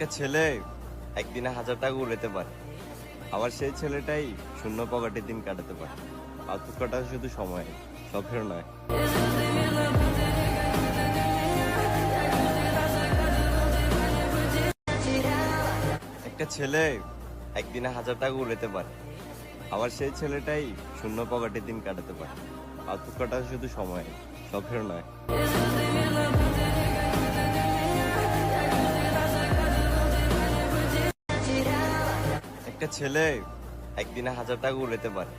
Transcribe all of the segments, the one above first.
একটা ছেলে একদিনে 1000 টাকা উড়াতে পারে, আবার সেই ছেলেটাই শূন্য পকেটে দিন কাটাতে পারে। পার্থক্যটা শুধু সময়, শখের নয়। একটা ছেলে একদিনে 1000 টাকা উড়াতে পারে, আবার সেই ছেলেটাই শূন্য পকেটে দিন কাটাতে পারে। পার্থক্যটা শুধু সময়, শখের নয়। একটা ছেলে একদিনে 1000 টাকা উড়াতে পারে,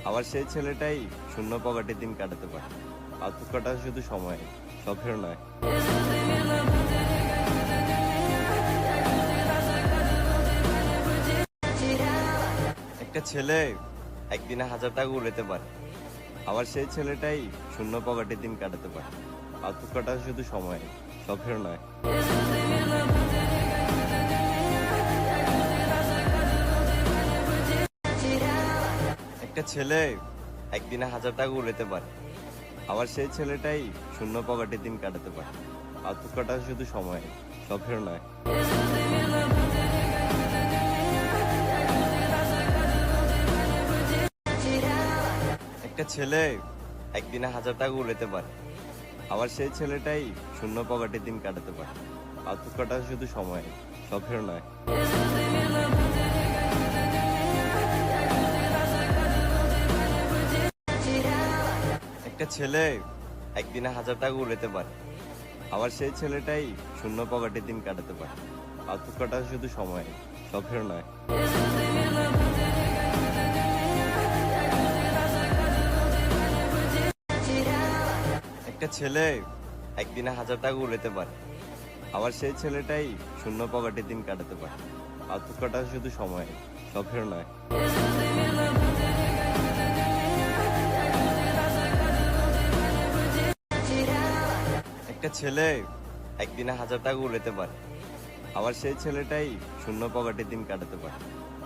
আবার সেই ছেলেটাই শূন্য পকেটে দিন কাটাতে পারে। পার্থক্যটা শুধু সময়, শখের নয়। একটা ছেলে একদিনে 1000 টাকা উড়াতে পারে, আবার সেই ছেলেটাই শূন্য পকেটে দিন কাটাতে পারে। পার্থক্যটা শুধু সময়, শখের নয়। একটা ছেলে একদিনে 1000 টাকা উড়াতে পারে, আবার সেই ছেলেটাই শূন্য পকেটে দিন কাটাতে পারে। পার্থক্যটা শুধু সময়, শখের নয়। একটা ছেলে একদিনে 1000 টাকা উড়াতে পারে, আবার সেই ছেলেটাই শূন্য পকেটে দিন কাটাতে পারে। পার্থক্যটা শুধু সময়, শখের নয়। একটা ছেলে একদিনে 1000 টাকা উড়াতে পারে, আবার সেই ছেলেটাই শূন্য পকেটে দিন কাটাতে পারে। পার্থক্যটা শুধু সময়, শখের নয়। একটা ছেলে একদিনে 1000 টাকা উড়াতে পারে, আবার সেই ছেলেটাই শূন্য পকেটে দিন কাটাতে পারে। পার্থক্যটা শুধু সময়, শখের নয়। একটা ছেলে একদিনে 1000 টাকা উড়াতে পারে, আবার সেই ছেলেটাই শূন্য পকেটে দিন কাটাতে পারে।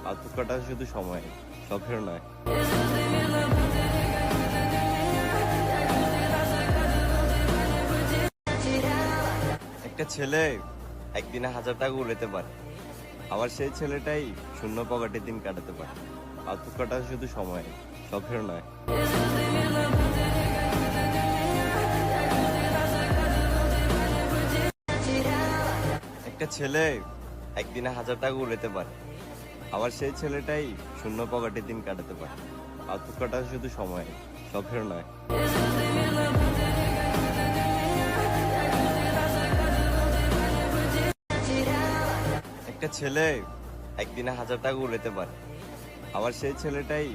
পার্থক্যটা শুধু সময়, শখের নয়। একটা ছেলে একদিনে 1000 টাকা উড়াতে পারে, আবার সেই ছেলেটাই শূন্য পকেটে দিন কাটাতে পারে। পার্থক্যটা শুধু সময়, শখের নয়। একটা ছেলে একদিনে 1000 টাকা উড়াতে পারে, আবার সেই ছেলেটাই শূন্য পকেটে দিন কাটাতে পারে। পার্থক্যটা শুধু সময়, শখের নয়। একটা ছেলে একদিনে 1000 টাকা উড়াতে পারে, আবার সেই ছেলেটাই